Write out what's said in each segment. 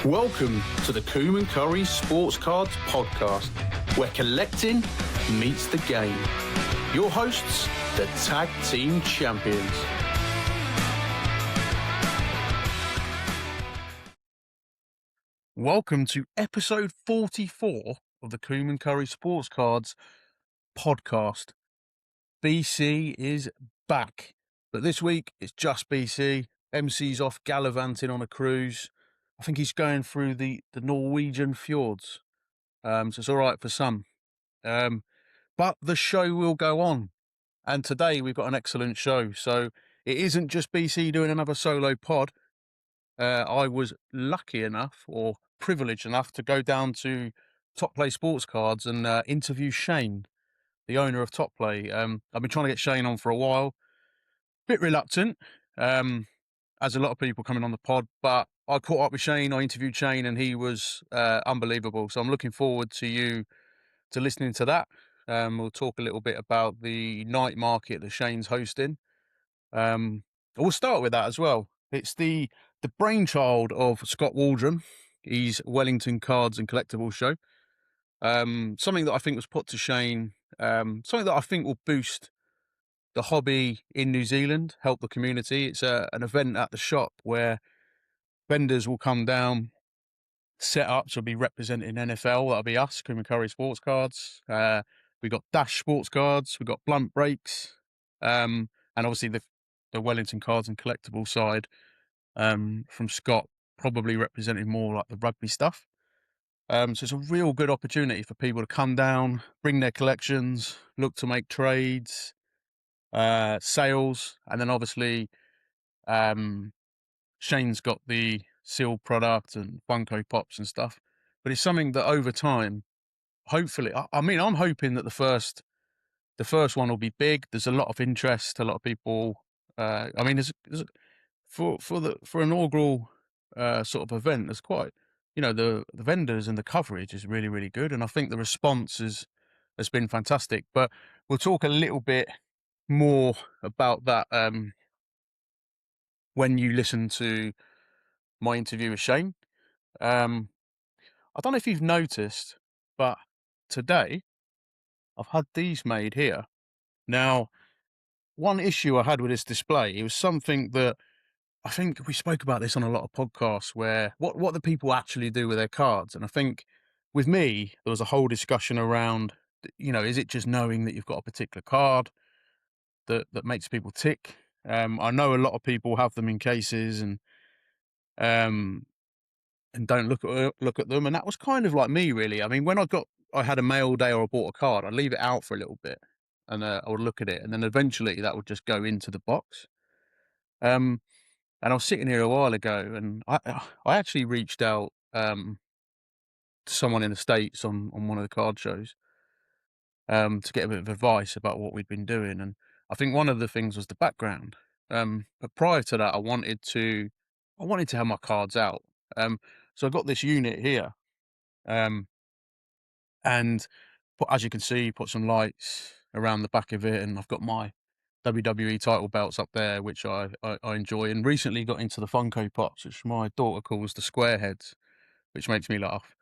Welcome to the Coom Currie Sports Cards podcast, where collecting meets the game. Your hosts, the Tag Team Champions. Welcome to episode 44 of the Coom Currie Sports Cards podcast. BC is back, but this week it's just BC. MC's off gallivanting on a cruise. I think he's going through the Norwegian fjords, so it's all right for some. But the show will go on, and today we've got an excellent show. So it isn't just BC doing another solo pod. I was lucky enough, or privileged enough, to go down to Top Play Sports Cards and interview Shane, the owner of Top Play. I've been trying to get Shane on for a while. Bit reluctant, as a lot of people coming on the pod, but I caught up with Shane, I interviewed Shane, and he was unbelievable. So I'm looking forward to listening to that. We'll talk a little bit about the night market that Shane's hosting. We'll start with that as well. It's the brainchild of Scott Waldron. He's Wellington Cards and Collectibles show. Something that I think was put to Shane, something that I think will boost the hobby in New Zealand, help the community. It's an event at the shop where vendors will come down, set up, so be representing NFL. That'll be us, Coom Currie Sports Cards. We got Dash Sports Cards. We got Blunt Breaks, and obviously the Wellington Cards and Collectible side from Scott, probably representing more like the rugby stuff. So it's a real good opportunity for people to come down, bring their collections, look to make trades, sales, and then obviously Shane's got the sealed product and Funko Pops and stuff. But it's something that over time, hopefully, I mean, I'm hoping that the first one will be big. There's a lot of interest, a lot of people. I mean, there's for an inaugural sort of event, there's quite, the vendors and the coverage is really, really good, and I think the response has been fantastic. But we'll talk a little bit more about that when you listen to my interview with Shane. I don't know if you've noticed, but today I've had these made here. Now, one issue I had with this display, it was something that I think we spoke about this on a lot of podcasts, where what do people actually do with their cards? And I think with me, there was a whole discussion around, is it just knowing that you've got a particular card that makes people tick? I know a lot of people have them in cases and don't look at them, and that was kind of like me, really. I mean, when I had a mail day or I bought a card, I'd leave it out for a little bit, and I would look at it, and then eventually that would just go into the box. And I was sitting here a while ago, and I actually reached out to someone in the States on one of the card shows to get a bit of advice about what we'd been doing, and I think one of the things was the background. But prior to that, I wanted to have my cards out. So I got this unit here, and as you can see, put some lights around the back of it, and I've got my WWE title belts up there, which I enjoy, and recently got into the Funko Pops, which my daughter calls the square heads, which makes me laugh.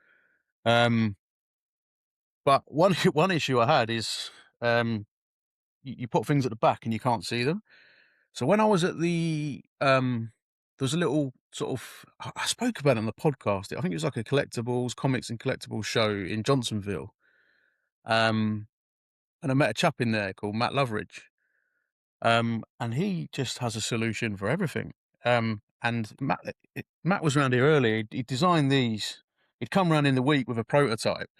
But one issue I had is you put things at the back and you can't see them. So when I was at the there was a little sort of, I spoke about it on the podcast. I think it was like a collectibles, comics and collectibles show in Johnsonville. And I met a chap in there called Matt Loveridge. And he just has a solution for everything. And Matt was around here earlier. He designed these. He'd come around in the week with a prototype.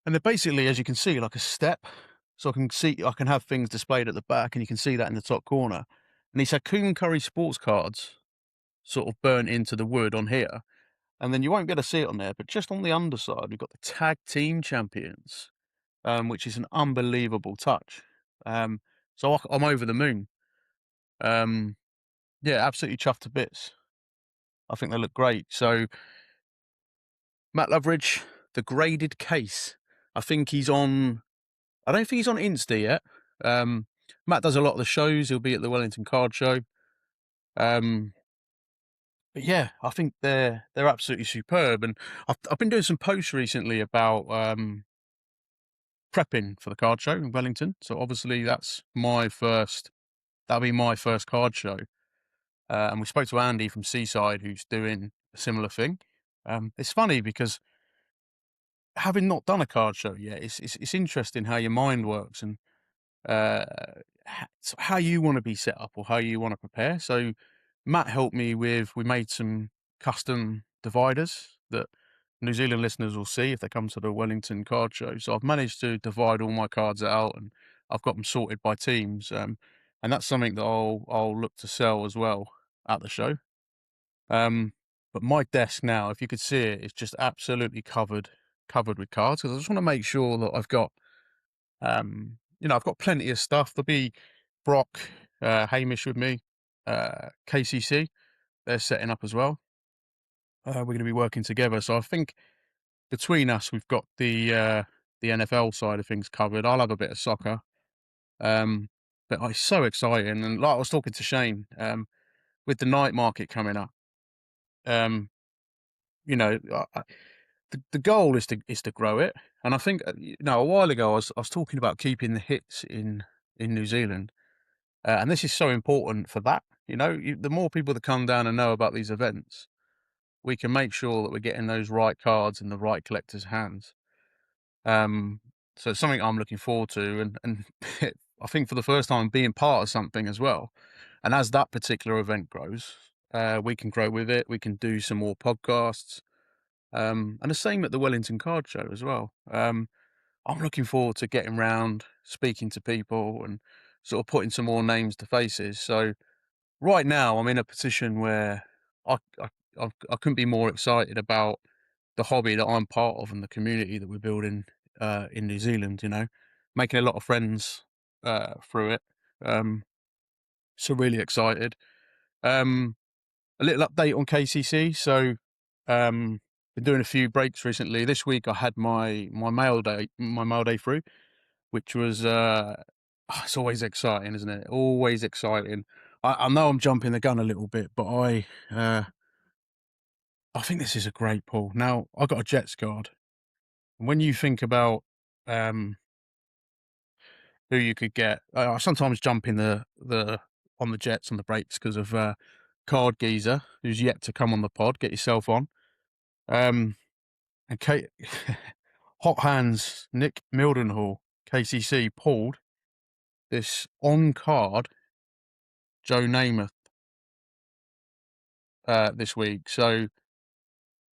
And they're basically, as you can see, like a step. So I can have things displayed at the back, and you can see that in the top corner. And he's had Coom Currie Sports Cards sort of burnt into the wood on here. And then you won't be able to see it on there, but just on the underside, we've got the Tag Team Champions, which is an unbelievable touch. So I'm over the moon. Yeah, absolutely chuffed to bits. I think they look great. So Matt Loveridge, the graded case. I don't think he's on Insta yet. Matt does a lot of the shows. He'll be at the Wellington Card Show. But yeah, I think they're absolutely superb, and I've been doing some posts recently about prepping for the card show in Wellington. So obviously that'll be my first card show. And we spoke to Andy from Seaside, who's doing a similar thing. It's funny because having not done a card show yet, it's interesting how your mind works and uh, how you want to be set up or how you want to prepare. So Matt helped me we made some custom dividers that New Zealand listeners will see if they come to the Wellington card show. So I've managed to divide all my cards out and I've got them sorted by teams. And that's something that I'll look to sell as well at the show. But my desk now, if you could see it, is just absolutely covered with cards because I just want to make sure that I've got plenty of stuff. There'll be Brock, Hamish with me, KCC. They're setting up as well. We're going to be working together, so I think between us, we've got the NFL side of things covered. I'll have a bit of soccer, but it's so exciting. And like I was talking to Shane, with the night market coming up, um, you know, the goal is to grow it. And I think a while ago I was talking about keeping the hits in New Zealand, and this is so important for that. The more people that come down and know about these events, we can make sure that we're getting those right cards in the right collectors' hands. So it's something I'm looking forward to, and I think for the first time being part of something as well. And as that particular event grows, we can grow with it. We can do some more podcasts, and the same at the Wellington Card Show as well. I'm looking forward to getting round, speaking to people, and sort of putting some more names to faces. So right now, I'm in a position where I I, I couldn't be more excited about the hobby that I'm part of and the community that we're building in New Zealand. Making a lot of friends through it. Um, so really excited. Um, a little update on KCC. So been doing a few breaks recently. This week I had my mail day through, which was it's always exciting, isn't it? Always exciting. I know I'm jumping the gun a little bit, but I think this is a great pull. Now I got a Jets card. When you think about um, who you could get, I sometimes jump in the on the Jets on the breaks because of Card Geezer, who's yet to come on the pod. Get yourself on. Um, and Hot Hands Nick Mildenhall, KCC, pulled this on card Joe Namath this week. So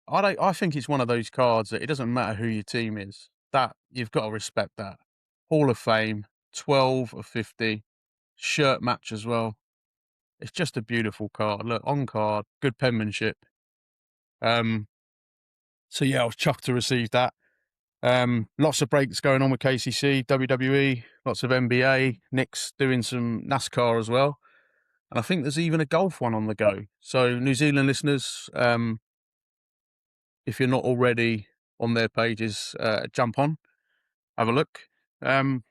I think it's one of those cards that it doesn't matter who your team is. That you've got to respect that. Hall of Fame, 12 of 50, shirt match as well. It's just a beautiful card. Look, on card, good penmanship. Um, so yeah, I was chuffed to receive that. Lots of breaks going on with KCC, WWE, lots of NBA. Nick's doing some NASCAR as well. And I think there's even a golf one on the go. So New Zealand listeners, if you're not already on their pages, jump on, have a look. Now,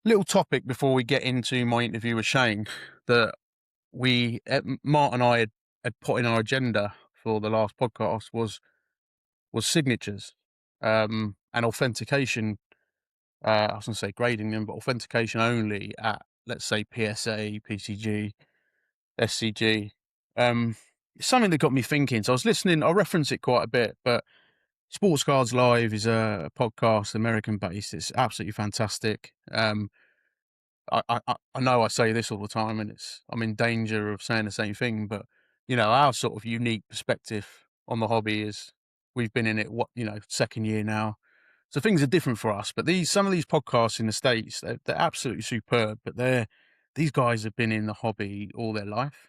little topic before we get into my interview with Shane that Mart and I had put in our agenda for the last podcast was signatures and authentication. I was going to say grading them, but authentication only at, let's say, PSA, PCG, SCG. It's something that got me thinking. So I was listening. I reference it quite a bit, but Sports Cards Live is a podcast, American based. It's absolutely fantastic. I know I say this all the time, and I'm in danger of saying the same thing, but our sort of unique perspective on the hobby is we've been in it second year now, so things are different for us. But some of these podcasts in the States, they're absolutely superb. But these guys have been in the hobby all their life.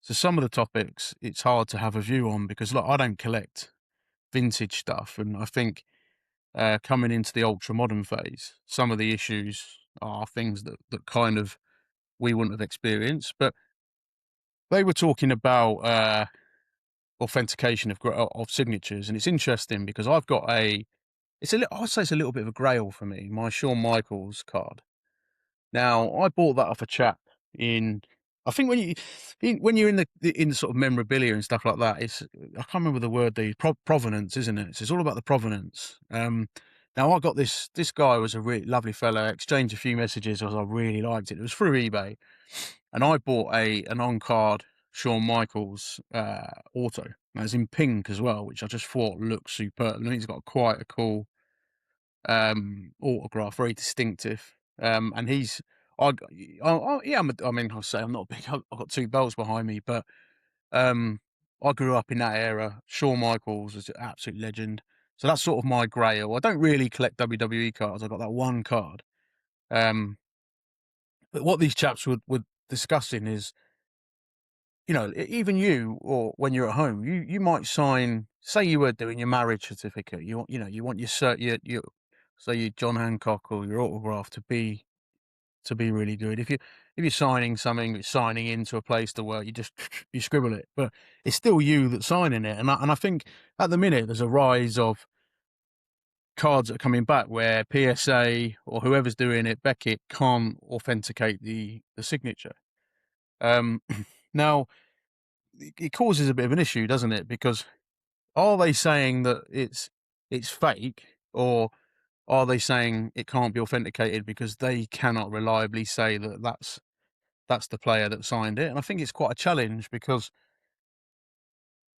So some of the topics it's hard to have a view on because look, I don't collect vintage stuff, and I think coming into the ultra modern phase, some of the issues are things that kind of we wouldn't have experienced. But they were talking about authentication of signatures, and it's interesting because I've got I'd say it's a little bit of a grail for me, my Shawn Michaels card. Now I bought that off a chap in. I think when you're in sort of memorabilia and stuff like that, it's, I can't remember the word, the provenance, isn't it? It's all about the provenance. Now I got this guy was a really lovely fellow. Exchanged a few messages as I really liked it. It was through eBay, and I bought an on card Shawn Michaels auto. And it's in pink as well, which I just thought looked superb. And he's got quite a cool autograph, very distinctive. And he's, yeah, I mean, I'll say I'm not big. I've got two belts behind me, but I grew up in that era. Shawn Michaels was an absolute legend. So that's sort of my grail. I don't really collect WWE cards. I got that one card. Um, but what these chaps were discussing is, you know, even you, or when you're at home, you might sign. Say you were doing your marriage certificate. You want your cert, your say your John Hancock or your autograph to be really good. If you're signing something, it's signing into a place to work, you just you scribble it, but it's still you that's signing it. And I think at the minute there's a rise of cards that are coming back where PSA or whoever's doing it, Beckett, can't authenticate the signature. Now it causes a bit of an issue, doesn't it? Because are they saying that it's fake, or are they saying it can't be authenticated because they cannot reliably say that that's the player that signed it? And I think it's quite a challenge because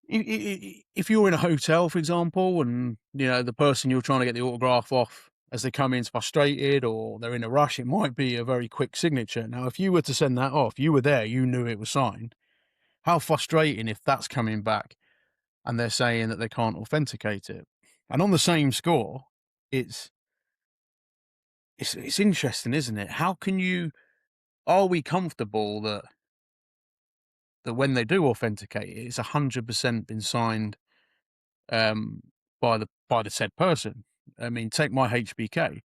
if you're in a hotel, for example, and you know the person you're trying to get the autograph off, as they come in frustrated or they're in a rush, it might be a very quick signature. Now, if you were to send that off, you were there, you knew it was signed. How frustrating if that's coming back and they're saying that they can't authenticate it. And on the same score, it's it's interesting, isn't it? How can you? Are we comfortable that when they do authenticate it, it's 100% been signed um, by the said person? I mean, take my HBK.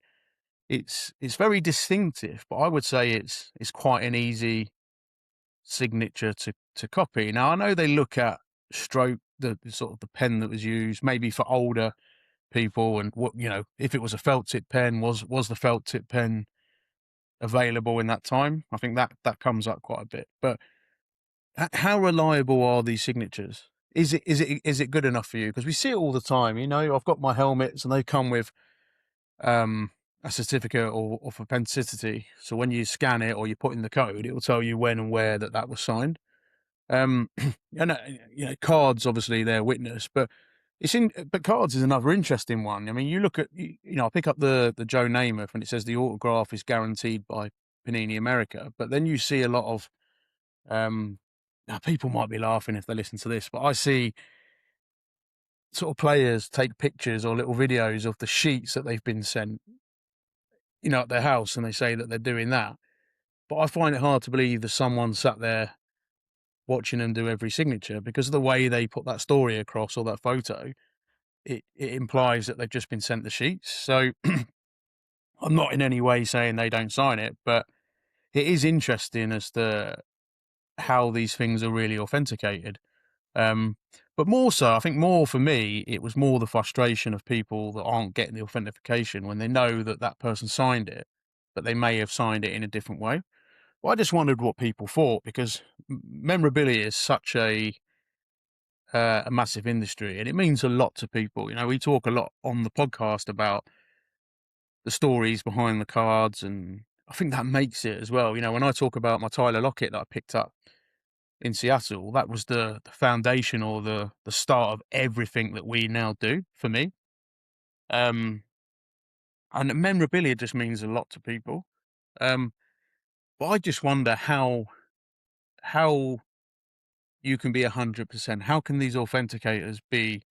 It's very distinctive, but I would say it's quite an easy signature to copy. Now I know they look at stroke, the sort of the pen that was used, maybe for older people, and what, you know, if it was a felt tip pen, was the felt tip pen available in that time? I think that comes up quite a bit. But how reliable are these signatures? Is it good enough for you? Because we see it all the time. You know, I've got my helmets, and they come with a certificate or of authenticity. So when you scan it or you put in the code, it will tell you when and where that was signed. And you know, cards obviously they're witness, but but cards is another interesting one. I mean, you look at, you know, I pick up the Joe Namath and it says the autograph is guaranteed by Panini America, but then you see a lot of now people might be laughing if they listen to this, but I see sort of players take pictures or little videos of the sheets that they've been sent, you know, at their house, and they say that they're doing that. But I find it hard to believe that someone sat there watching them do every signature, because of the way they put that story across or that photo. It implies that they've just been sent the sheets. So I'm not in any way saying they don't sign it, but it is interesting as to how these things are really authenticated. Um, but more so, I think more for me, it was more the frustration of people that aren't getting the authentication when they know that that person signed it, but they may have signed it in a different way. Well, I just wondered what people thought, because memorabilia is such a massive industry, and it means a lot to people. You know, we talk a lot on the podcast about the stories behind the cards, and I think that makes it as well. You know, when I talk about my Tyler Lockett that I picked up in Seattle, that was the foundation or the start of everything that we now do for me. Um, and memorabilia just means a lot to people. Um, but I just wonder how you can be 100%. How can these authenticators be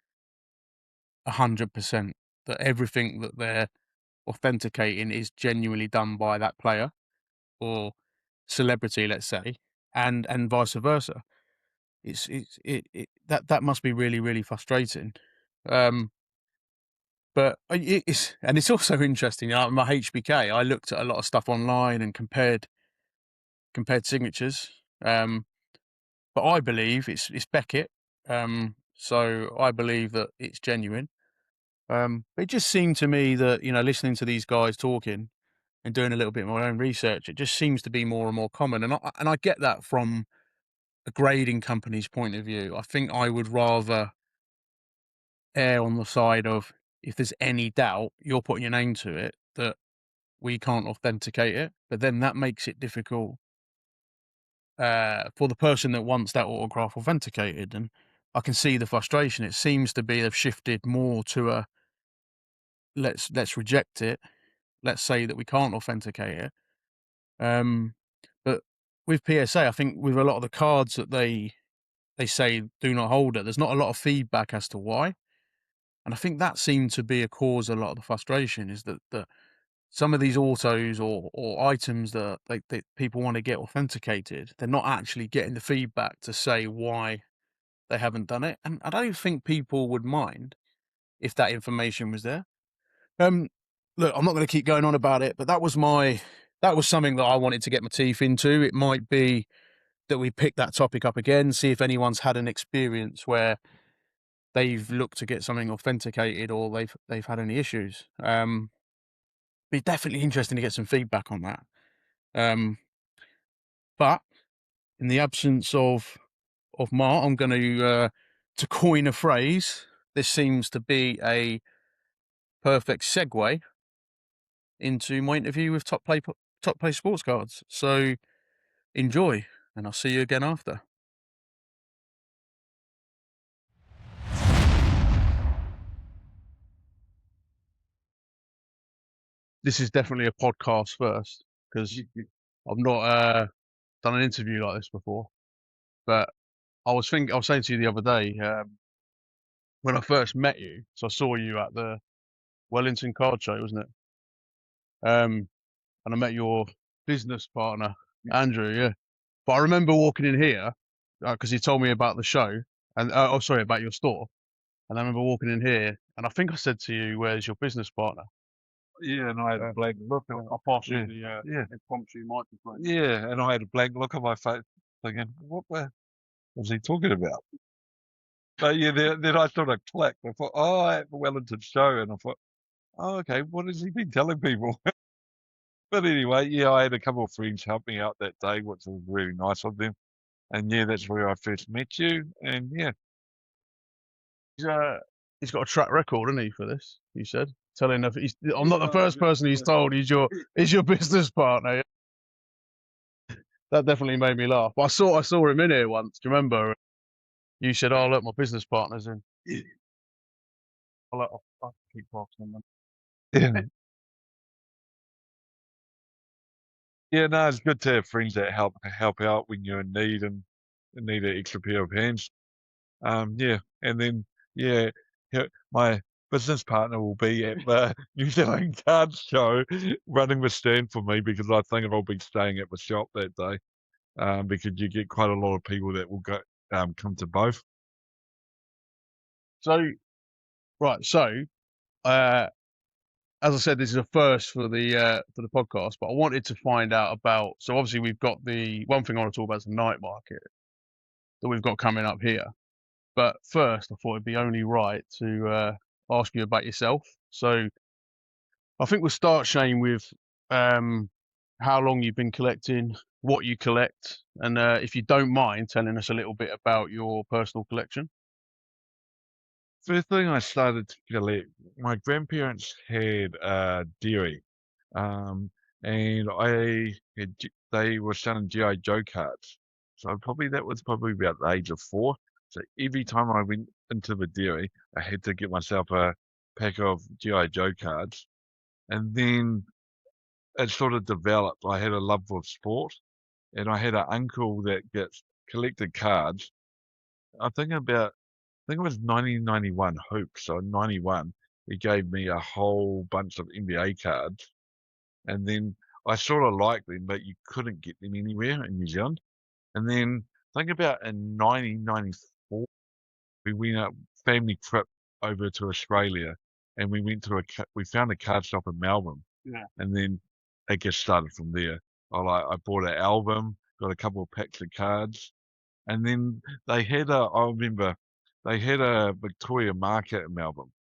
100% that everything that they're authenticating is genuinely done by that player or celebrity, let's say, and vice versa? That must be really, really frustrating. Um, but it's also interesting. My HBK, I looked at a lot of stuff online and compared signatures. But I believe it's Beckett. So I believe that it's genuine. It just seemed to me that, you know, listening to these guys talking, and doing a little bit of my own research, it just seems to be more and more common. And I get that from a grading company's point of view. I think I would rather err on the side of, if there's any doubt, you're putting your name to it, that we can't authenticate it. But then that makes it difficult for the person that wants that autograph authenticated. And I can see the frustration. It seems to be they've shifted more to a let's reject it. Let's say that we can't authenticate it. But with PSA, I think with a lot of the cards that they say do not hold it, there's not a lot of feedback as to why. And I think that seemed to be a cause of a lot of the frustration, is that some of these autos or items that people want to get authenticated, they're not actually getting the feedback to say why they haven't done it. And I don't think people would mind if that information was there. Um, Look, I'm not going to keep going on about it, but that was something that I wanted to get my teeth into. It might be that we pick that topic up again, see if anyone's had an experience where they've looked to get something authenticated or they've had any issues. Be definitely interesting to get some feedback on that. But in the absence of Mark, I'm going to coin a phrase. This seems to be a perfect segue into my interview with Top Play Sports Cards. So enjoy, and I'll see you again after. This is definitely a podcast first, because I've not done an interview like this before. But I was saying to you the other day, when I first met you, so I saw you at the Wellington card show, wasn't it? And I met your business partner, Andrew. Yeah, but I remember walking in here because he told me about the show, and about your store. And I remember walking in here, and I think I said to you, "Where's your business partner?" Yeah, and I had a blank look. I passed you Yeah. the impromptu microphone. Yeah, and I had a blank look on my face, thinking, "What was he talking about?" But yeah, then I sort of clicked. I thought, "Oh, at the Wellington show," and I thought, "Oh, okay, what has he been telling people?" But anyway, yeah, I had a couple of friends help me out that day, which was really nice of them. And yeah, that's where I first met you. And yeah, He's got a track record, hasn't he, for this? He said, telling if I'm not the first person he's told he's your business partner. That definitely made me laugh. But I saw him in here once. Do you remember? You said, "Oh, look, my business partner's in." I'll keep talking then. yeah, yeah. No, it's good to have friends that help out when you're in need and need an extra pair of hands. Yeah, and then yeah, my business partner will be at the New Zealand Card Show running the stand for me, because I think I'll be staying at the shop that day. Because you get quite a lot of people that will go come to both. So, right. So, uh, as I said, this is a first for the podcast, but I wanted to find out about. So, obviously, we've got the one thing I want to talk about is the night market that we've got coming up here. But first, I thought it'd be only right to ask you about yourself. So, I think we'll start, Shane, with um, how long you've been collecting, what you collect, and if you don't mind telling us a little bit about your personal collection. First thing I started to collect, my grandparents had a dairy, um, and they were selling GI Joe cards. So that was probably about the age of 4. So every time I went into the dairy, I had to get myself a pack of GI Joe cards, and then it sort of developed. I had a love for sport, and I had an uncle that gets collected cards. I think it was 1991 Hoops. So in 91, he gave me a whole bunch of NBA cards, and then I sort of liked them, but you couldn't get them anywhere in New Zealand. And then think about in 1994, we went up family trip over to Australia, and we went to we found a card shop in Melbourne. Yeah. And then it just started from there. I bought an album, got a couple of packs of cards, and then I remember they had a Victoria market in Melbourne,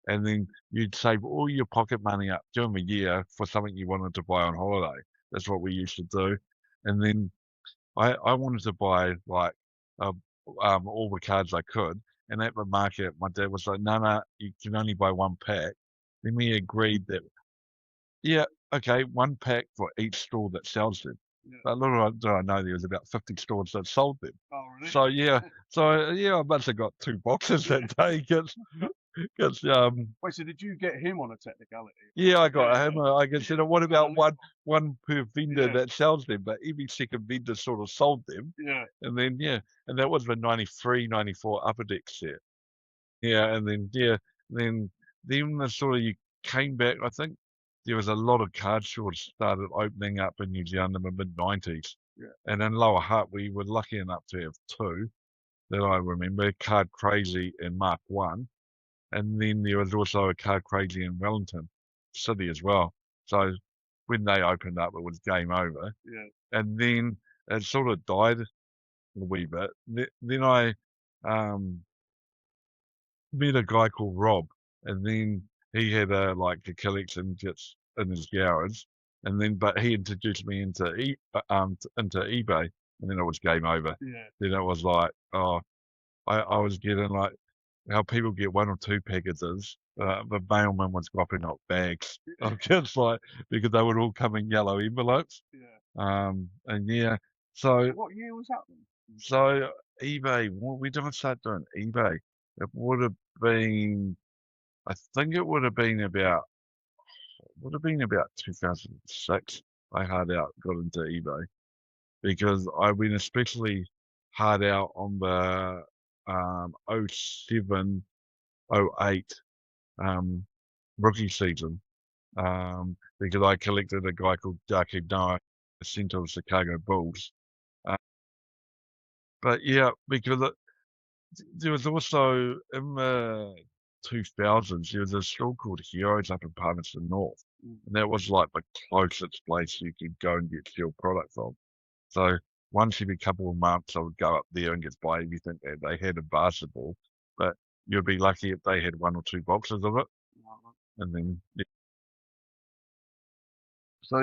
and then you'd save all your pocket money up during the year for something you wanted to buy on holiday. That's what we used to do. And then I wanted to buy, like, all the cards I could, and at the market, my dad was like, "No, no, you can only buy 1 pack." Then we agreed that, yeah, okay, 1 pack for each store that sells them. Yeah. But little did I know there was about 50 stores that sold them. Oh, really? So, yeah, I must have got 2 boxes Yeah. that day 'cause Wait, so did you get him on a technicality? yeah, I got Yeah, a hammer. I consider, what about unbelievable. one per vendor Yeah, that sells them? But every second vendor sort of sold them, yeah, and then, yeah, and that was the 93, 94 Upper Deck set. Yeah, and then, yeah, then the sort of you came back, I think there was a lot of card stores started opening up in New Zealand in the mid-90s, yeah, and in Lower Hutt, we were lucky enough to have 2 that I remember, Card Crazy and Mark One. And then there was also a Car Crazy in Wellington City as well. So when they opened up, it was game over. yeah, And then it sort of died a wee bit. Then I um, met a guy called Rob, and then he had like a collection just in his garage. And then, but he introduced me into eBay, and then it was game over. yeah, Then it was like, oh, I was getting like how people get 1 or 2 packages. The mailman was dropping off bags of just like, because they would all come in yellow envelopes. yeah. And yeah, so What year was that then? so eBay. When did I start doing eBay? It would have been, I think it would have been about 2006. I hard out got into eBay because I went especially hard out on the '07, '08 rookie season, because I collected a guy called Darky Noah, a centre of Chicago Bulls. Uh, but yeah, because there was also in the 2000s, there was a store called Heroes up in Palmerston North, Mm. and that was like the closest place you could go and get steel product from. So once every couple of months, I would go up there and just buy everything that they had in basketball. But you'd be lucky if they had 1 or 2 boxes of it, and then yeah. So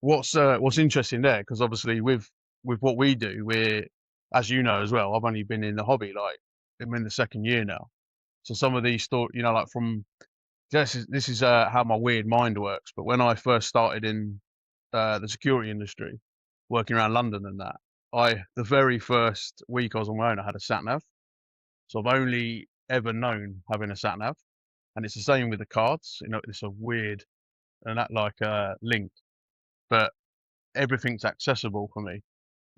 what's interesting there, because obviously with what we do, we're, as you know as well, I've only been in the hobby, like I'm in the second year now. So some of these stories, like from this is how my weird mind works. But when I first started in the security industry, working around London and that, the very first week I was on my own, I had a sat nav. So I've only ever known having a sat nav, and it's the same with the cards. It's a weird and that like link, but everything's accessible for me.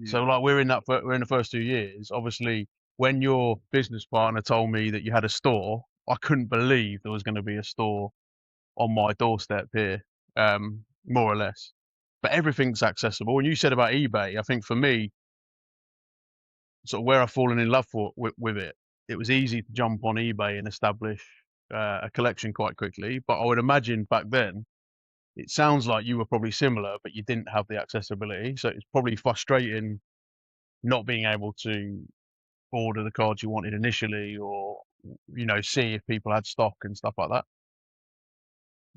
So like we're in the first 2 years. Obviously, when your business partner told me that you had a store, I couldn't believe there was going to be a store on my doorstep here, more or less. But everything's accessible. And you said about eBay, I think for me, sort of where I've fallen in love with it, it was easy to jump on eBay and establish a collection quite quickly. But I would imagine back then, it sounds like you were probably similar, but you didn't have the accessibility. So it's probably frustrating not being able to order the cards you wanted initially, or see if people had stock and stuff like that.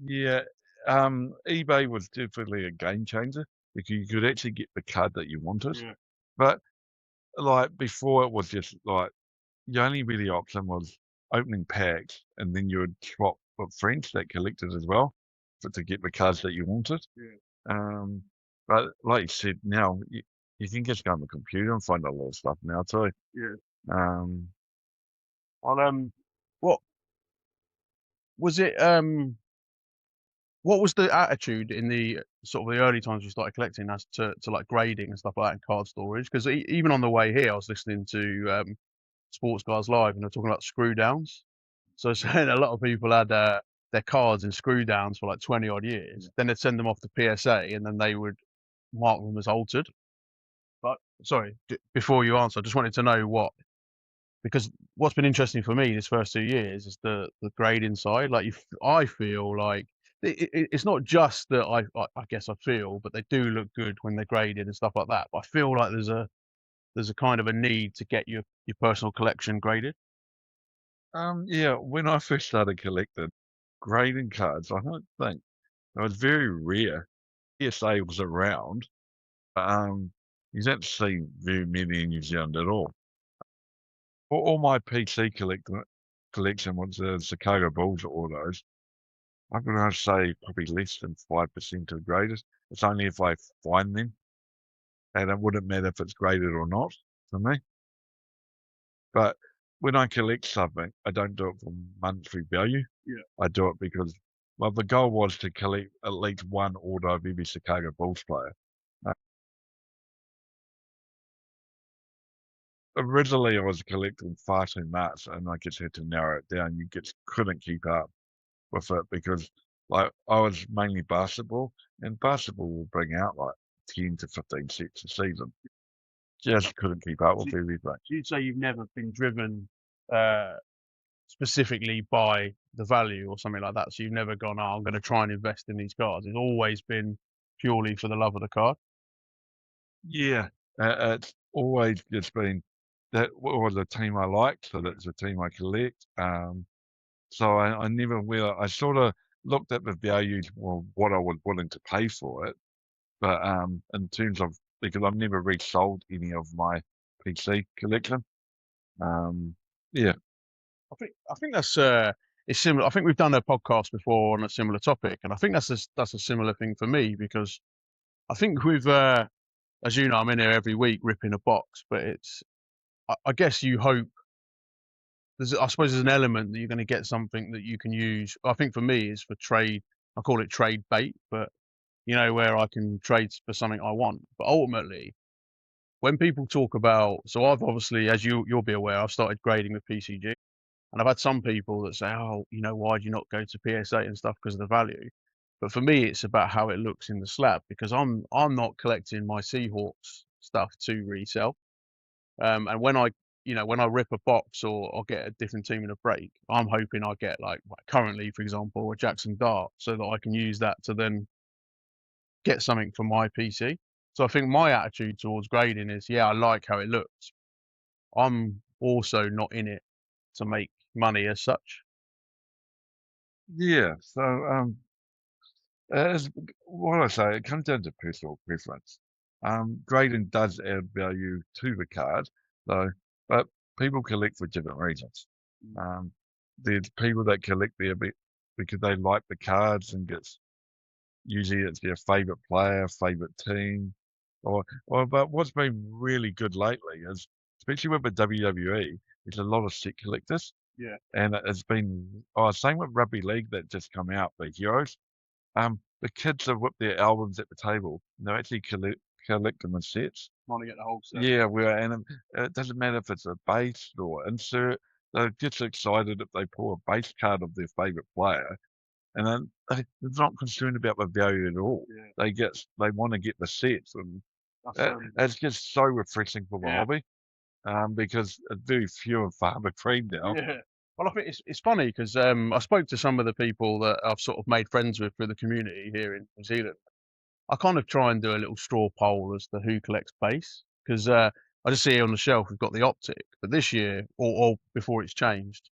Yeah, eBay was definitely a game changer because you could actually get the card that you wanted. Yeah, But like before, it was just like the only really option was opening packs, and then you would swap with friends that collected as well to get the cards that you wanted. yeah, Um, but like you said, now you can just go on the computer and find a lot of stuff now too. yeah. Um, On what was it? What was the attitude in the sort of the early times you started collecting as to like grading and stuff like that and card storage? Because even on the way here, I was listening to Sports Cards Live, and they're talking about screw downs. So saying a lot of people had their cards in screw downs for like 20 odd years. Then they'd send them off to PSA, and then they would mark them as altered. But sorry, before you answer, I just wanted to know because what's been interesting for me this first 2 years is the grading side. Like I feel like it's not just that I guess I feel, but they do look good when they're graded and stuff like that. But I feel like there's a kind of a need to get your personal collection graded. Yeah, when I first started collecting grading cards, I don't think it was very rare. PSA was around, but you don't see very many in New Zealand at all. All my PC collection was the Chicago Bulls autos. I'm going to say probably less than 5% of graded. It's only if I find them, and it wouldn't matter if it's graded or not for me. But when I collect something, I don't do it for monetary value. Yeah. I do it because, well, the goal was to collect at least one auto of every Chicago Bulls player. Uh, Originally, I was collecting far too much, and I just had to narrow it down. You just couldn't keep up with it because, like, I was mainly basketball, and basketball will bring out like 10 to 15 sets a season. Just couldn't keep up with everything. So you'd say you've never been driven uh, specifically by the value or something like that. So you've never gone, "Oh, I'm going to try and invest in these cards." It's always been purely for the love of the card. Yeah, it's always just been that was a team I liked, so that's a team I collect. So I never will. I sort of looked at the values, well, what I was willing to pay for it, but in terms of because I've never resold any of my PC collection. Um, yeah, I think that's it's similar. I think we've done a podcast before on a similar topic, and I think that's a similar thing for me because I think with as you know, I'm in here every week ripping a box, but it's I guess you hope I suppose there's an element that you're going to get something that you can use. I think for me is for trade. I call it trade bait, but where I can trade for something I want. But ultimately, when people talk about, so I've obviously, as you'll be aware, I've started grading with PCG, and I've had some people that say, oh, why do you not go to PSA and stuff because of the value? But for me, it's about how it looks in the slab because I'm not collecting my Seahawks stuff to resell. And when I rip a box or get a different team in a break, I'm hoping I get like currently, for example, a Jackson Dart, so that I can use that to then get something for my PC. So I think my attitude towards grading is, yeah, I like how it looks. I'm also not in it to make money as such. yeah. So as what I say, it comes down to personal preference. Grading does add value to the card, though, but people collect for different reasons. Um, there's people that collect there because they like the cards and gets usually it's their favourite player, favourite team, or but what's been really good lately is especially with the WWE, there's a lot of set collectors, Yeah. and it's been same with rugby league that just come out, the Heroes. The kids have whipped their albums at the table. And they're actually collect them in sets. Want to get the whole set. Yeah, it doesn't matter if it's a base or insert. They're just excited if they pull a base card of their favourite player, and then they're not concerned about the value at all. Yeah. They want to get the sets, and That's it's just so refreshing for the yeah. hobby. Because it's very few and far between now. Yeah. Well, I think it's funny because I spoke to some of the people that I've sort of made friends with through the community here in New Zealand. I kind of try and do a little straw poll as to who collects base because I just see here on the shelf we've got the optic, but this year or before it's changed,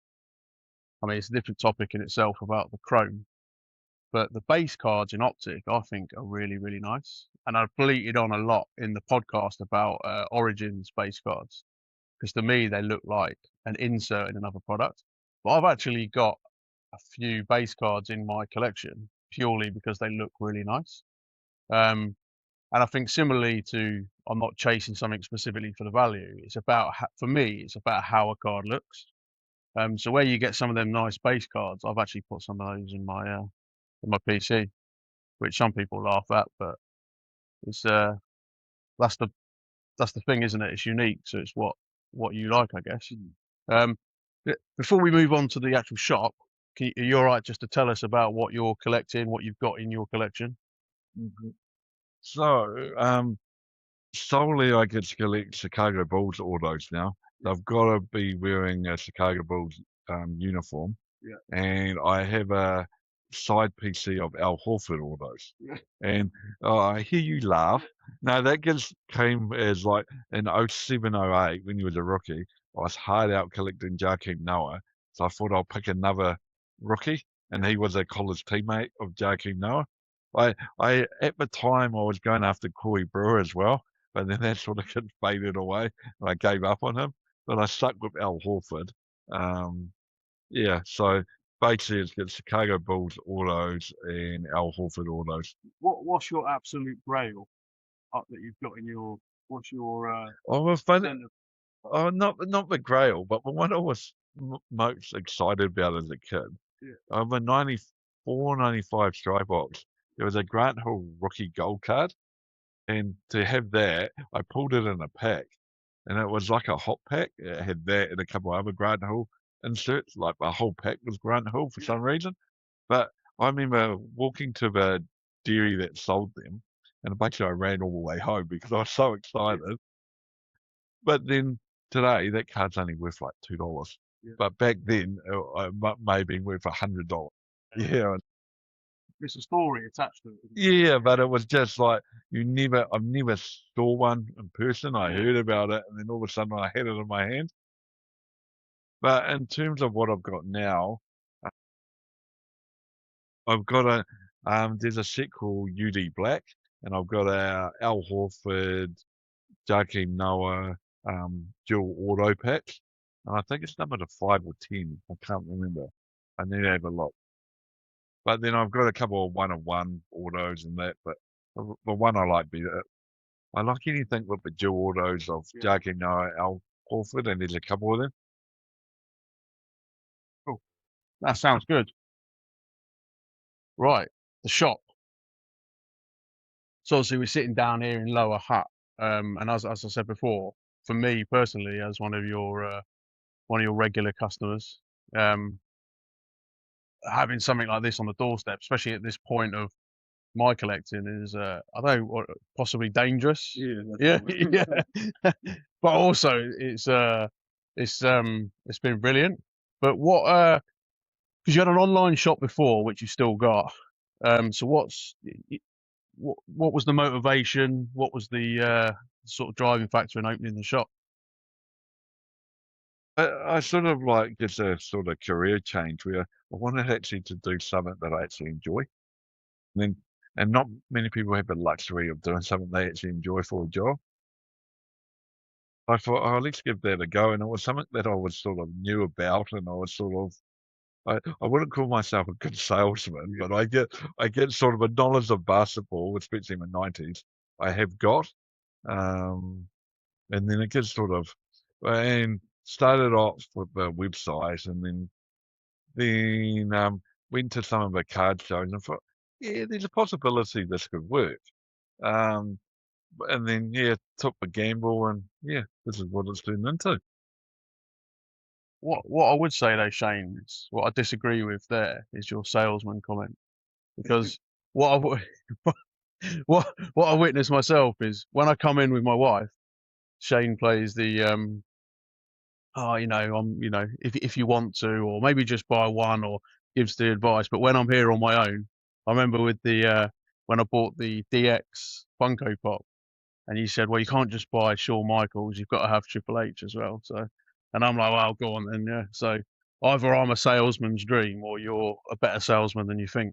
I mean it's a different topic in itself about the chrome, but the base cards in optic I think are really really nice, and I've bleated on a lot in the podcast about Origins base cards because to me they look like an insert in another product. But I've actually got a few base cards in my collection purely because they look really nice. Um, And I think similarly to I'm not chasing something specifically for the value. It's about for me, it's about how a card looks. So where you get some of them nice base cards, I've actually put some of those in my PC, which some people laugh at, but it's that's the that's the thing, isn't it? It's unique, so it's what you like, I guess. Before we move on to the actual shop, are you all right just to tell us about what you're collecting, what you've got in your collection? Mhm. So, solely I get to collect Chicago Bulls autos now. They've got to be wearing a Chicago Bulls uniform, Yeah. and I have a side PC of Al Horford autos. Yeah. And I hear you laugh. No, that just came as like in 07, 08 when you was a rookie. I was hard out collecting Joakim Noah, So I thought I'll pick another rookie, and he was a college teammate of Joakim Noah. At the time I was going after Corey Brewer as well, but then that sort of faded away, and I gave up on him. But I stuck with Al Horford. Um, yeah, so basically it's got Chicago Bulls autos and Al Horford autos. What's your absolute grail up that you've got in your? What's your Oh, well, funny. percent of? Oh, not the Grail, but the one I was most excited about as a kid. Yeah. The 94, 95 Skybox. There was a Grant Hill rookie gold card, and to have that, I pulled it in a pack, and it was like a hot pack. It had that and a couple other Grant Hill inserts, like the whole pack was Grant Hill for some reason. But I remember walking to the dairy that sold them, and basically I ran all the way home because I was so excited. But then today, that card's only worth like $2. Yeah. But back then, it may have been worth $100. Yeah, It's a story attached to it. yeah, but it was just like I've never saw one in person. I heard about it, and then all of a sudden I had it in my hand. But in terms of what I've got now, uh, I've got there's a set called UD Black, and I've got a Al Horford, Joakim Noah, dual auto packs. And I think it's numbered to 5 or 10. I can't remember. I need to have a look. But then I've got a couple of one-of-one autos and that. But the one I like better, I like anything with the dual autos of Joakim Noah, Al Horford, and there's a couple of them. Cool. That sounds good. Right, the shop. So obviously we're sitting down here in Lower Hutt, and as I said before, for me personally, as one of your regular customers, um, having something like this on the doorstep, especially at this point of my collecting, is I don't know, possibly dangerous. Yeah, yeah. But also it's been brilliant. But what because you had an online shop before, which you still got. So what was the motivation? What was the sort of driving factor in opening the shop? I sort of like it's a sort of career change where I wanted actually to do something that I actually enjoy. And not many people have the luxury of doing something they actually enjoy for a job. I thought, oh, let's give that a go. And it was something that I was sort of knew about, and I was sort of, I wouldn't call myself a good salesman, but I get sort of a knowledge of basketball, especially in the 90s. I have got, um, and then it gets sort of, and started off with the website, and then went to some of the card shows and thought, yeah, there's a possibility this could work. Um, and then yeah, took the gamble, and yeah, this is what it's turned into. What I would say though, Shane, is what I disagree with there is your salesman comment. Because what I w- what I witnessed myself is when I come in with my wife, Shane plays the oh, if you want to, or maybe just buy one, or gives the advice. But when I'm here on my own, I remember with the when I bought the DX Funko Pop, and you said, well, you can't just buy Shawn Michaels, you've got to have Triple H as well. So, and I'm like, well, go on then, yeah. So either I'm a salesman's dream, or you're a better salesman than you think.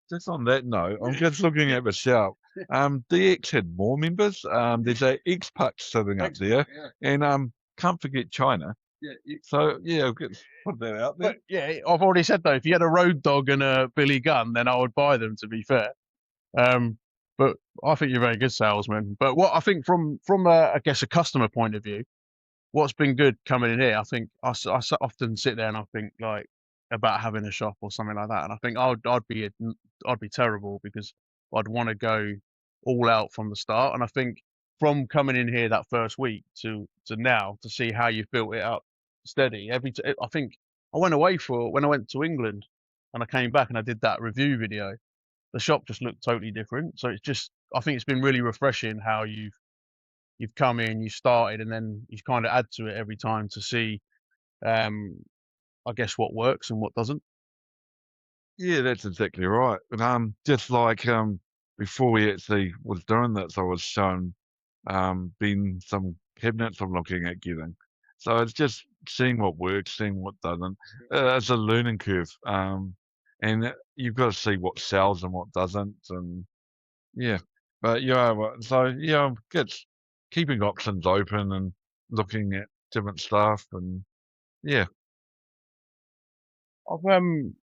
Just on that note, I'm just looking at the shelf. DX had more members. There's a X Pac sitting up there, and can't forget China. So yeah, I'll put that out there. But yeah, I've already said though, if you had a Road Dogg and a Billy Gunn, then I would buy them. To be fair, but I think you're a very good salesman. But what I think from I guess a customer point of view, what's been good coming in here, I think often sit there and I think like about having a shop or something like that, and I think I'd be terrible because I'd want to go all out from the start. And I think from coming in here that first week to now to see how you've built it up steady I think I went away for when I went to England and I came back and I did that review video. The shop just looked totally different. So it's just I think it's been really refreshing how you've come in, you started, and then you kind of add to it every time to see, um, I guess, what works and what doesn't. Yeah, that's exactly right. And just like before we actually was doing this, I was shown been some cabinets I'm looking at getting. So it's just seeing what works, seeing what doesn't. It's a learning curve, and you've got to see what sells and what doesn't, and yeah. But yeah, so yeah, it's keeping options open and looking at different stuff, and yeah, I've and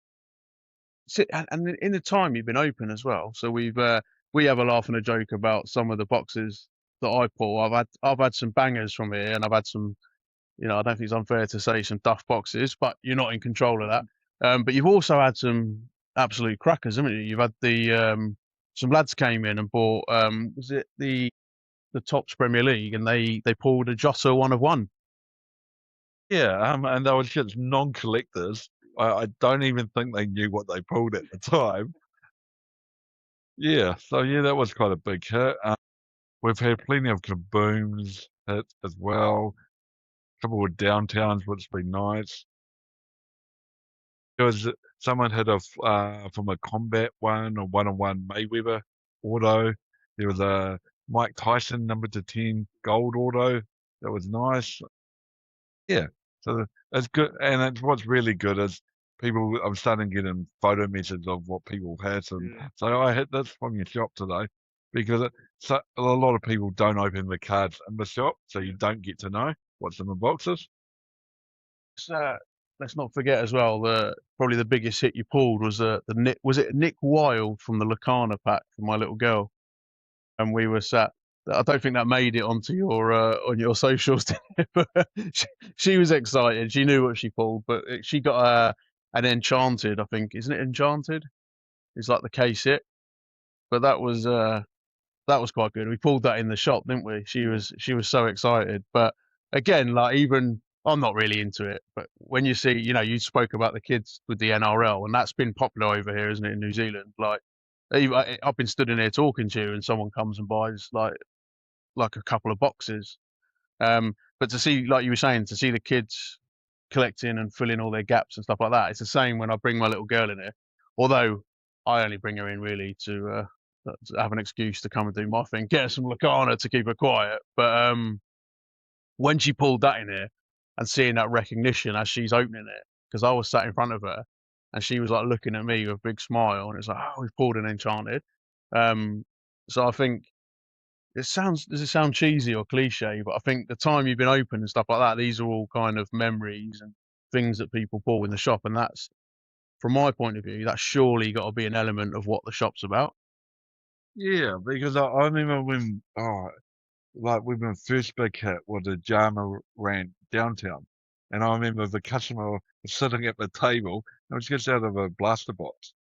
in the time you've been open as well, so we have a laugh and a joke about some of the boxes that I pull. I've had some bangers from here, and I've had some, I don't think it's unfair to say some duff boxes, but you're not in control of that. But you've also had some absolute crackers, haven't you? You've had some lads came in and bought, was it the Tops Premier League, and they pulled a Jota 1 of 1. yeah, and they were just non-collectors. I don't even think they knew what they pulled at the time. Yeah, so yeah, that was quite a big hit. We've had plenty of kabooms hit as well. A couple of downtowns, which has been nice. There was someone hit from a combat one, or 1-on-1 Mayweather auto. There was a Mike Tyson number to 10 gold auto. That was nice. Yeah, so it's good, and what's really good is people. I'm starting getting photo messages of what people had, and so I hit this from your shop today because so a lot of people don't open the cards in the shop, so you don't get to know what's in the boxes. So, let's not forget as well, probably the biggest hit you pulled was the Nick, was it Nick Wilde from the Lacana pack for my little girl, and we were sat. I don't think that made it onto your on your socials, but she was excited. She knew what she pulled, but she got an Enchanted. I think, isn't it Enchanted? It's like the case hit, but that was quite good. We pulled that in the shop, didn't we? She was so excited. But again, like, even I'm not really into it, but when you see, you spoke about the kids with the NRL, and that's been popular over here, isn't it, in New Zealand? Like, I've been stood in here talking to you, and someone comes and buys like a couple of boxes. But to see, like you were saying, to see the kids collecting and filling all their gaps and stuff like that, it's the same when I bring my little girl in here. Although I only bring her in really to have an excuse to come and do my thing, get her some Lacana to keep her quiet. But when she pulled that in here and seeing that recognition as she's opening it, because I was sat in front of her and she was like looking at me with a big smile, and it's like, oh, we've pulled an Enchanted. Um, so I think does it sound cheesy or cliche, but I think the time you've been open and stuff like that, these are all kind of memories and things that people bought in the shop, and that's, from my point of view, that's surely got to be an element of what the shop's about. Yeah, because I remember when like when my first big hit was a Jama ran downtown, and I remember the customer was sitting at the table. It was just out of a blaster box,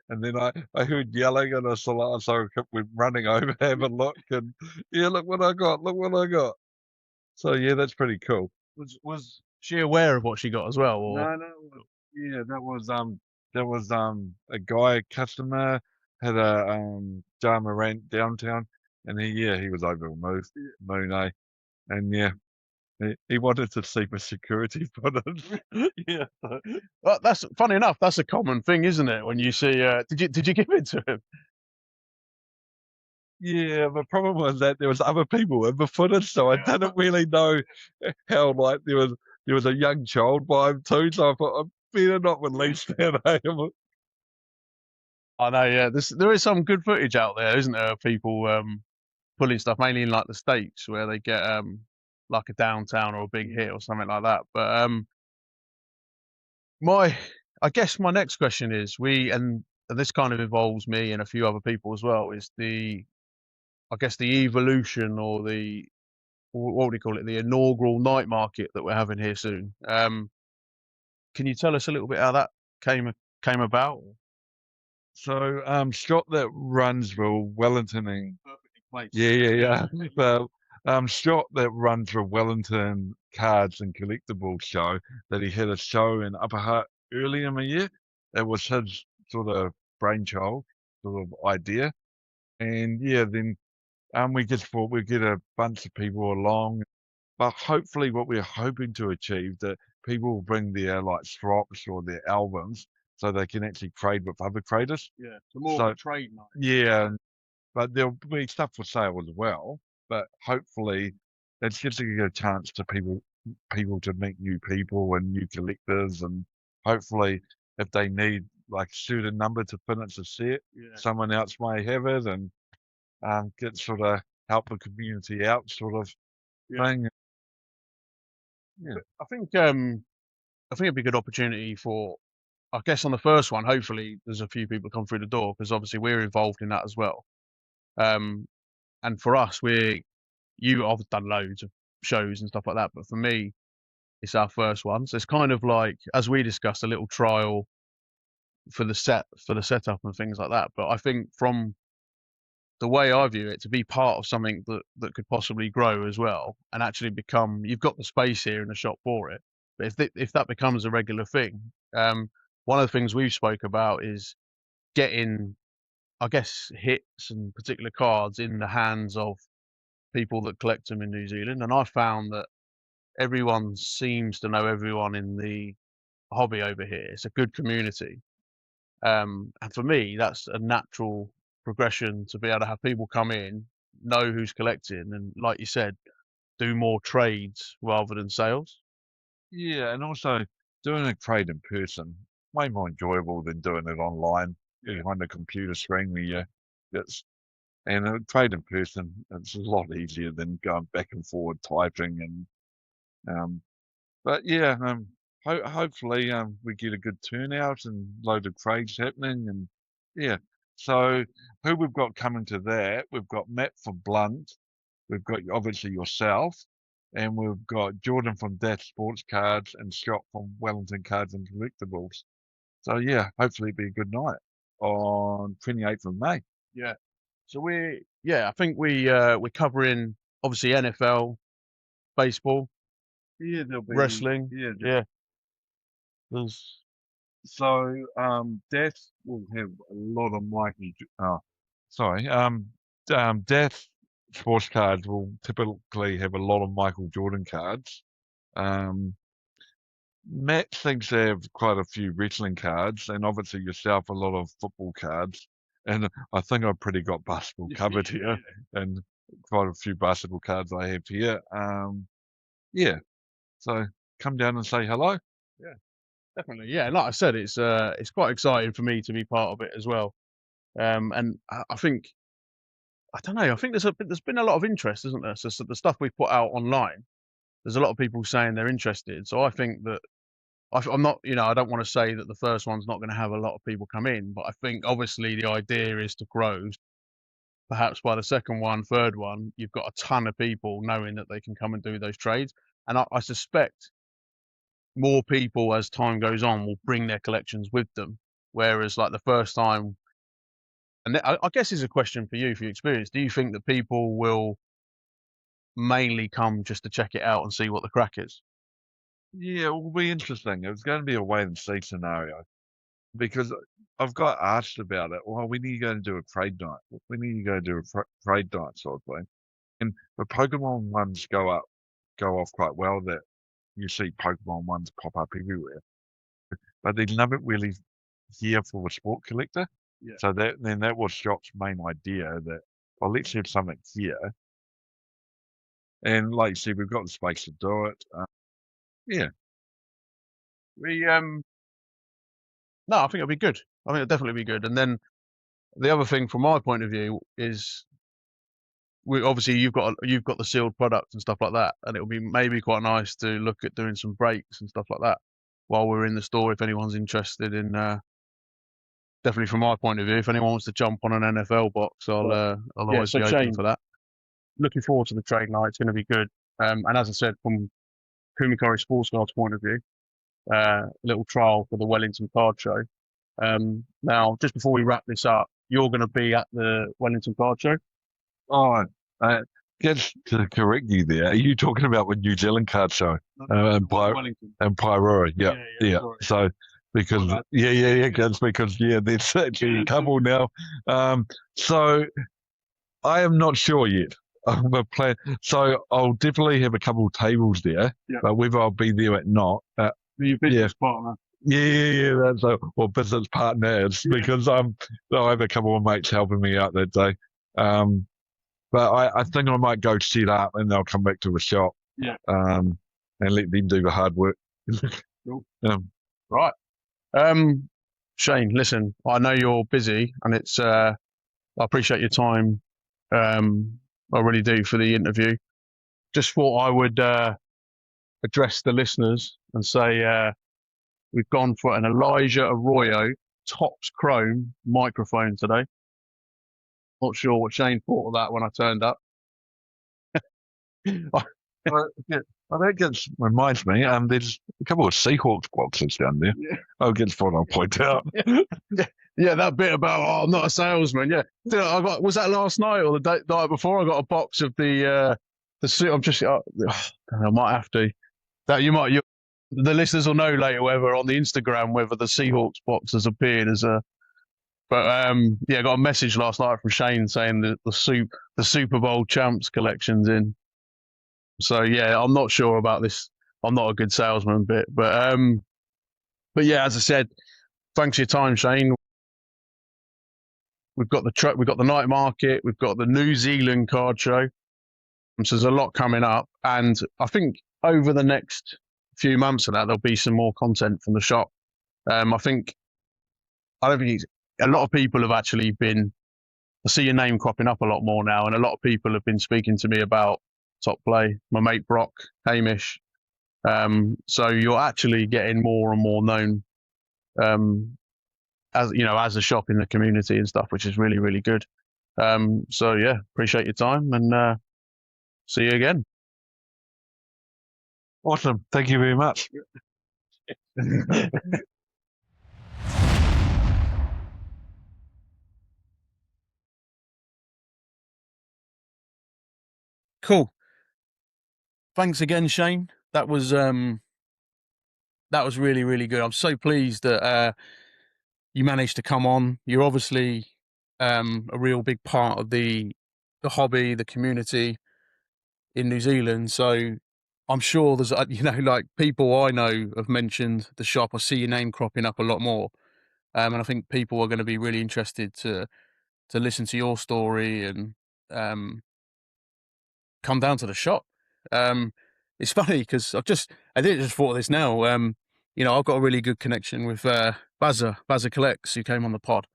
and then I heard yelling, and so I kept went running over to have a look, and yeah, look what I got, look what I got. So yeah, that's pretty cool. Was she aware of what she got as well, or? No, yeah, that was a guy customer had a Jama ran downtown, and he was over the moon, eh? And yeah, he wanted to see my security footage. Yeah. Well, that's funny enough. That's a common thing, isn't it? When you see, did you give it to him? Yeah, the problem was that there was other people in the footage, so I didn't really know how, like, there was a young child by him too, so I thought, I better not release that, eh? I know, yeah. There is some good footage out there, isn't there? Of people pulling stuff, mainly in like the States, where they get like a downtown or a big hit or something like that. But my, I guess my next question is, and this kind of involves me and a few other people as well, is I guess the evolution, or what would you call it, the inaugural night market that we're having here soon. Can you tell us a little bit how that came came about? So, Scott that runs the Wellington and Perfectly placed. yeah, yeah, yeah. Well, Scott that runs the Wellington Cards and Collectibles show, that he had a show in Upper Hutt early in the year. It was his sort of brainchild, sort of idea. And yeah, then we just thought we'd get a bunch of people along. But hopefully what we're hoping to achieve, that people will bring their like swaps or their albums so they can actually trade with other traders. Yeah, so more of So a trade night. yeah, but there'll be stuff for sale as well. But hopefully, it's just to give a chance to people people to meet new people and new collectors, and hopefully, if they need like a certain number to finish a set, someone else may have it, and get sort of help the community out, sort of thing. Yeah. I think it'd be a good opportunity for, I guess on the first one, hopefully there's a few people come through the door because obviously we're involved in that as well. And for us, I've done loads of shows and stuff like that, but for me, it's our first one. So it's kind of like, as we discussed, a little trial for the setup and things like that. But I think from the way I view it, to be part of something that could possibly grow as well and actually become, you've got the space here in the shop for it. But if that becomes a regular thing, one of the things we've spoke about is getting, I guess, hits and particular cards in the hands of people that collect them in New Zealand. And I found that everyone seems to know everyone in the hobby over here. It's a good community. And for me, that's a natural progression to be able to have people come in, know who's collecting, and like you said, do more trades rather than sales. Yeah, and also doing a trade in person way more enjoyable than doing it online behind a computer screen where it's and a trade in person, it's a lot easier than going back and forward typing and but yeah, hopefully we get a good turnout and load of trades happening and yeah. So who we've got coming to that? We've got Matt from Blunt, we've got obviously yourself, and we've got Jordan from Death Sports Cards and Scott from Wellington Cards and Collectibles. So yeah, hopefully it'll be a good night on 28th of May. Yeah. So I think we're covering obviously NFL, baseball, Yeah, there'll be wrestling. Yeah. There's So, Death will have a lot of Mikey. Sorry. Death Sports Cards will typically have a lot of Michael Jordan cards. Um, Matt thinks they have quite a few wrestling cards, and obviously yourself a lot of football cards. And I think I've pretty got basketball covered here, and quite a few basketball cards I have here. Yeah. So come down and say hello. Yeah, definitely. Yeah, like I said, it's quite exciting for me to be part of it as well. And I think, I don't know, I think there's been a lot of interest, isn't there? So the stuff we put out online, there's a lot of people saying they're interested. So I think that I'm not, I don't want to say that the first one's not going to have a lot of people come in, but I think obviously the idea is to grow. Perhaps by the second one, third one, you've got a ton of people knowing that they can come and do those trades. And I suspect more people as time goes on will bring their collections with them. Whereas like the first time, and I guess is a question for you, for your experience. Do you think that people will mainly come just to check it out and see what the crack is? Yeah, it will be interesting. It's going to be a wait and see scenario because I've got asked about it. Well, we need to go and do a trade night. We need to go do a trade night sort of thing. And the Pokemon ones go off quite well. That you see Pokemon ones pop up everywhere, but there's nothing really here for a sport collector. Yeah. So that was Scott's main idea that well, let's have something here. And like you said, we've got the space to do it. Yeah. We No, I think it'll be good. I think it'll definitely be good. And then the other thing from my point of view is we obviously you've got the sealed product and stuff like that, and it'll be maybe quite nice to look at doing some breaks and stuff like that while we're in the store if anyone's interested in definitely from my point of view, if anyone wants to jump on an NFL box, I'll always be open for that. Looking forward to the trade night. It's going to be good. And as I said, from Coom Currie Sports Cards point of view, a little trial for the Wellington card show. Now, just before we wrap this up, you're going to be at the Wellington card show. Oh, just to correct you there, are you talking about the New Zealand card show and Pyro? Yeah. So because that's because there's actually a couple now. So I am not sure yet. So I'll definitely have a couple of tables there, but whether I'll be there or not, your business partner. Yeah. That's business partners because I have a couple of mates helping me out that day. But I think I might go set up and they'll come back to the shop. Yeah. and let them do the hard work. Cool. um, Right. Shane, listen, I know you're busy, and I appreciate your time. I really do for the interview. Just thought I would address the listeners and say we've gone for an Elijah Arroyo Tops Chrome microphone today. Not sure what Shane thought of that when I turned up. yeah, that gets reminds me. There's a couple of Seahawks boxes down there. Yeah. I'll get what I'll point out. Yeah, that bit about I'm not a salesman. Yeah, I got was that last night or the night before? I got a box of the suit. I'm just I might have to that the listeners will know later whether on the Instagram whether the Seahawks box has appeared as a. But yeah, I got a message last night from Shane saying that the Super Bowl champs collection's in. So yeah, I'm not sure about this. I'm not a good salesman bit, but yeah, as I said, thanks for your time, Shane. We've got the truck, we've got the night market, we've got the New Zealand card show. So there's a lot coming up, and I think over the next few months of that, there'll be some more content from the shop. I don't think a lot of people have actually been. I see your name cropping up a lot more now, and a lot of people have been speaking to me about Top Play. My mate Brock, Hamish. So you're actually getting more and more known, as you know, as a shop in the community and stuff, which is really, really good. So yeah, appreciate your time and see you again. Awesome. Thank you very much. Cool. Thanks again, Shane. That was really, really good. I'm so pleased that you managed to come on. You're obviously a real big part of the hobby, the community in New Zealand. So I'm sure there's like people I know have mentioned the shop. I see your name cropping up a lot more, and I think people are going to be really interested to listen to your story and um, come down to the shop. It's funny because I did just thought of this now. I've got a really good connection with Bazza Collects, who came on the pod,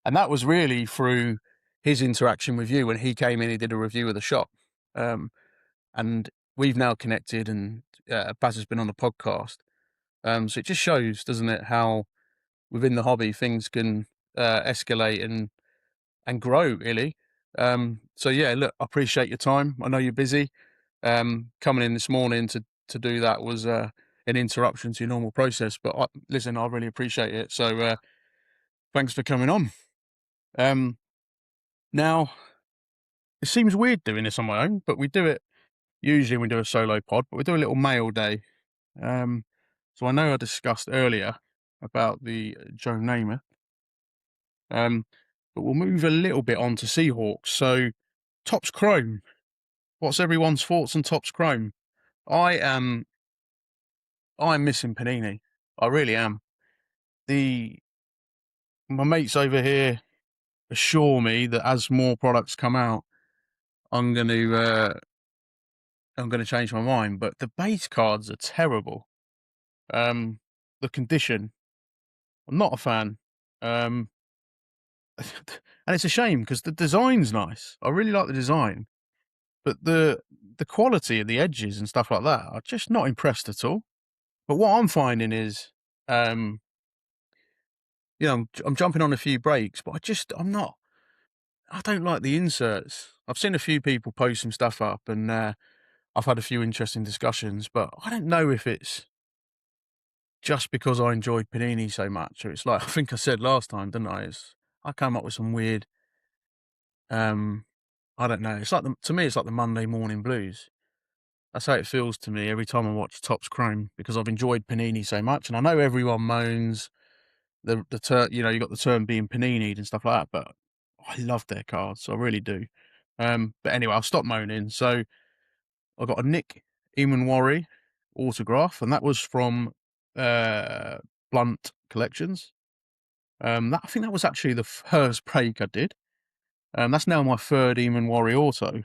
and that was really through his interaction with you when he came in. He did a review of the shop, and we've now connected, and Bazza's been on the podcast. So it just shows, doesn't it, how within the hobby things can escalate and grow really. So yeah, look, I appreciate your time. I know you're busy. Coming in this morning to do that was an interruption to your normal process, but listen, I really appreciate it. So thanks for coming on. Now it seems weird doing this on my own, but we do it usually when we do a solo pod, but we do a little mail day. So I know I discussed earlier about the Joe Namath, but we'll move a little bit on to Seahawks. So Topps Chrome. What's everyone's thoughts on Topps Chrome? I'm missing Panini. I really am. My mates over here assure me that as more products come out, I'm going to change my mind. But the base cards are terrible. The condition, I'm not a fan. And it's a shame because the design's nice. I really like the design, but the quality of the edges and stuff like that, I'm just not impressed at all. But what I'm finding is, I'm jumping on a few breaks, but I'm not. I don't like the inserts. I've seen a few people post some stuff up, and I've had a few interesting discussions, but I don't know if it's just because I enjoyed Panini so much, or it's like I think I said last time, didn't I? I came up with some weird. I don't know. It's like to me, it's like the Monday morning blues. That's how it feels to me every time I watch Topps Chrome because I've enjoyed Panini so much, and I know everyone moans the term, you got the term being paninied and stuff like that, but I love their cards. I really do. But anyway, I'll stop moaning. So I got a Nick Eamon autograph, and that was from Blunt Collections. I think that was actually the first break I did. That's now my third Eamon auto.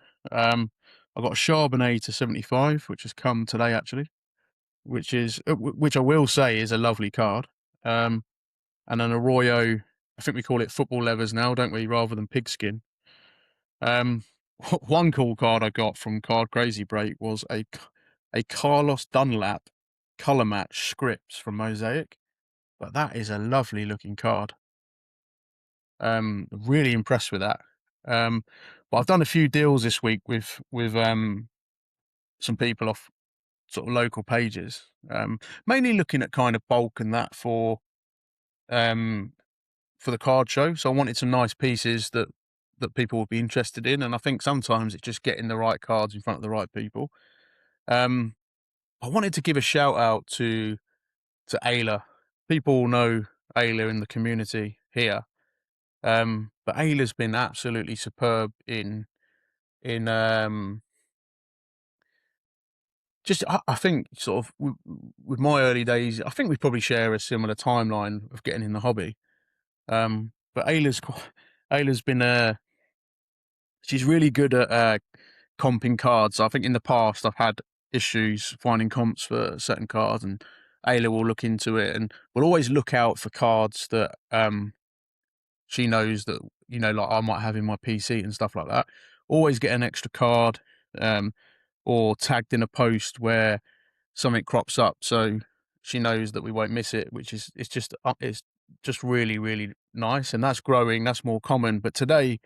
I got a Charbonnet to 75, which has come today actually. which I will say is a lovely card. And an Arroyo, I think we call it football leathers now, don't we, rather than pigskin. Um, one cool card I got from Card Crazy Break was a Carlos Dunlap color match scripts from Mosaic, but that is a lovely looking card. Really impressed with that. But I've done a few deals this week with some people off sort of local pages, mainly looking at kind of bulk and that um, for the card show. So I wanted some nice pieces that people would be interested in, and I think sometimes it's just getting the right cards in front of the right people. Um, I wanted to give a shout out to Ayla. People know Ayla in the community here, but Ayla's been absolutely superb in just I think sort of with my early days. I think we probably share a similar timeline of getting in the hobby. But Ayla's been she's really good at comping cards. I think in the past I've had issues finding comps for certain cards, and Ayla will look into it and will always look out for cards that she knows that, like I might have in my PC and stuff like that. Always get an extra card, um, or tagged in a post where something crops up, so she knows that we won't miss it. Which is it's just really really nice, and that's growing. That's more common. But today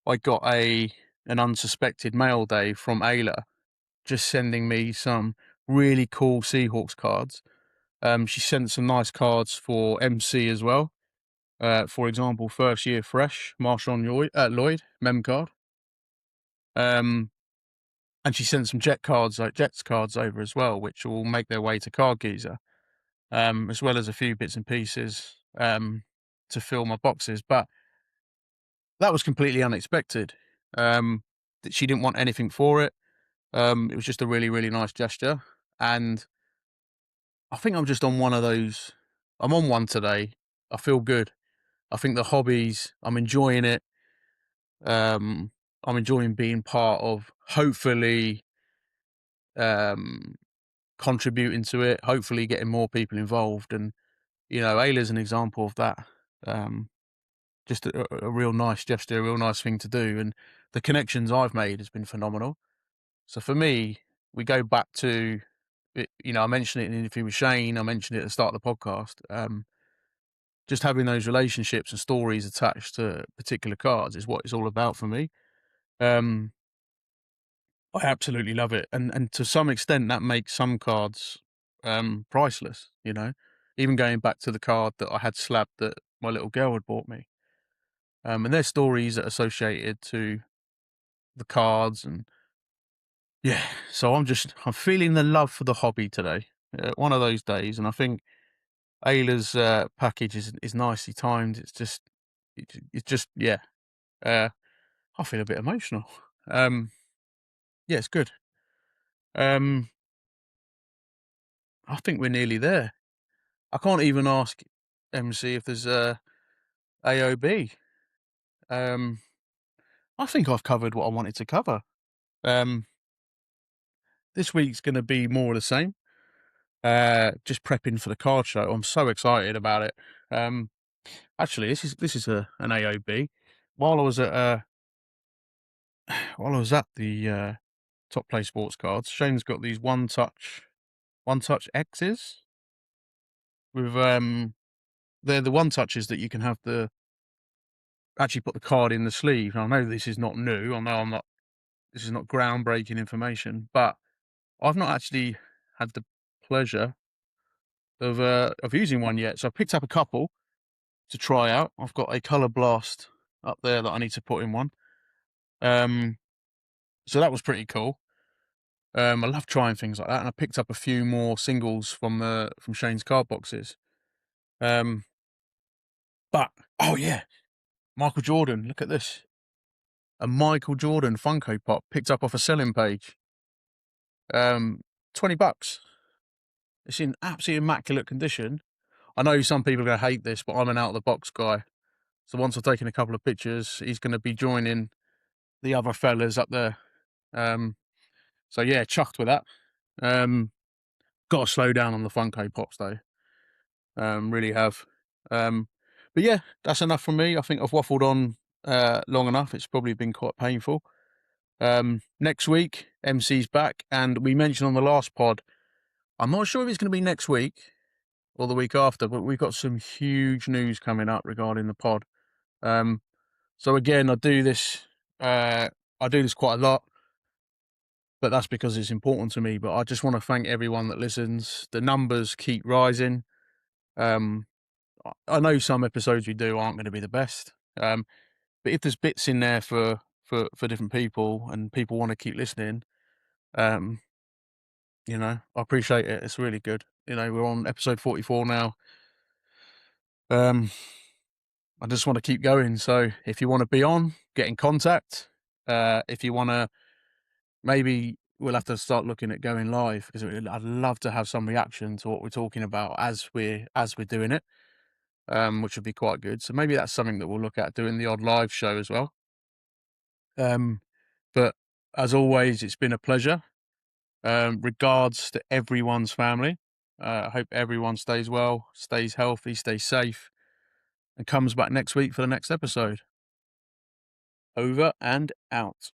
I got an unsuspected mail day from Ayla, just sending me some really cool Seahawks cards. She sent some nice cards for MC as well. For example, first year fresh, Marshawn Lloyd, mem card. Um, and she sent some Jets cards over as well, which will make their way to Card Geezer, as well as a few bits and pieces to fill my boxes. But that was completely unexpected. That she didn't want anything for it. It was just a really, really nice gesture. And I think I'm just on one of those. I'm on one today. I feel good. I think the hobbies, I'm enjoying it. Um, I'm enjoying being part of, hopefully, um, contributing to it, hopefully getting more people involved. And, Ayla's an example of that. Um, just a real nice gesture, a real nice thing to do. And the connections I've made has been phenomenal. So for me, we go back to, I mentioned it in an interview with Shane. I mentioned it at the start of the podcast. Just having those relationships and stories attached to particular cards is what it's all about for me. Um, I absolutely love it, and to some extent that makes some cards priceless. Even going back to the card that I had slabbed that my little girl had bought me, and there's stories that are associated to the cards, and yeah. So I'm feeling the love for the hobby today. One of those days, and I think Ayla's package is nicely timed. It's just yeah. Uh, I feel a bit emotional. Um, yeah, it's good. Um, I think we're nearly there. I can't even ask MC if there's a AOB. Um, I think I've covered what I wanted to cover. Um, this week's going to be more of the same. Just prepping for the card show. I'm so excited about it. Actually, this is an AOB. While I was at the Top Play Sports Cards, Shane's got these one touch X's with they're the one touches that you can have the actually put the card in the sleeve. I know this is not new. I know this is not groundbreaking information, but I've not actually had the pleasure of using one yet. So I picked up a couple to try out. I've got a Color Blast up there that I need to put in one. Um, so that was pretty cool. I love trying things like that, and I picked up a few more singles from Shane's card boxes. Um, but oh yeah, Michael Jordan. Look at this, a Michael Jordan Funko Pop picked up off a selling page. Um, $20. It's in absolutely immaculate condition. I know some people are going to hate this, but I'm an out of the box guy. So once I've taken a couple of pictures, he's going to be joining the other fellas up there. So yeah, chuffed with that. Um, Got to slow down on the Funko Pops though. Really have. Um, but yeah, that's enough from me. I think I've waffled on long enough. It's probably been quite painful. Next week, MC's back, and we mentioned on the last pod, I'm not sure if it's going to be next week or the week after, but we've got some huge news coming up regarding the pod. So again, I do this quite a lot, but that's because it's important to me. But I just want to thank everyone that listens. The numbers keep rising. Um, I know some episodes we do aren't going to be the best, but if there's bits in there for different people and people want to keep listening, um, I appreciate it. It's really good. We're on episode 44 now. I just want to keep going. So if you want to be on, get in contact. If you want to, maybe we'll have to start looking at going live because I'd love to have some reaction to what we're talking about as we're doing it, which would be quite good. So maybe that's something that we'll look at doing the odd live show as well. But as always, it's been a pleasure. Regards to everyone's family. I hope everyone stays well, stays healthy, stays safe, and comes back next week for the next episode. Over and out.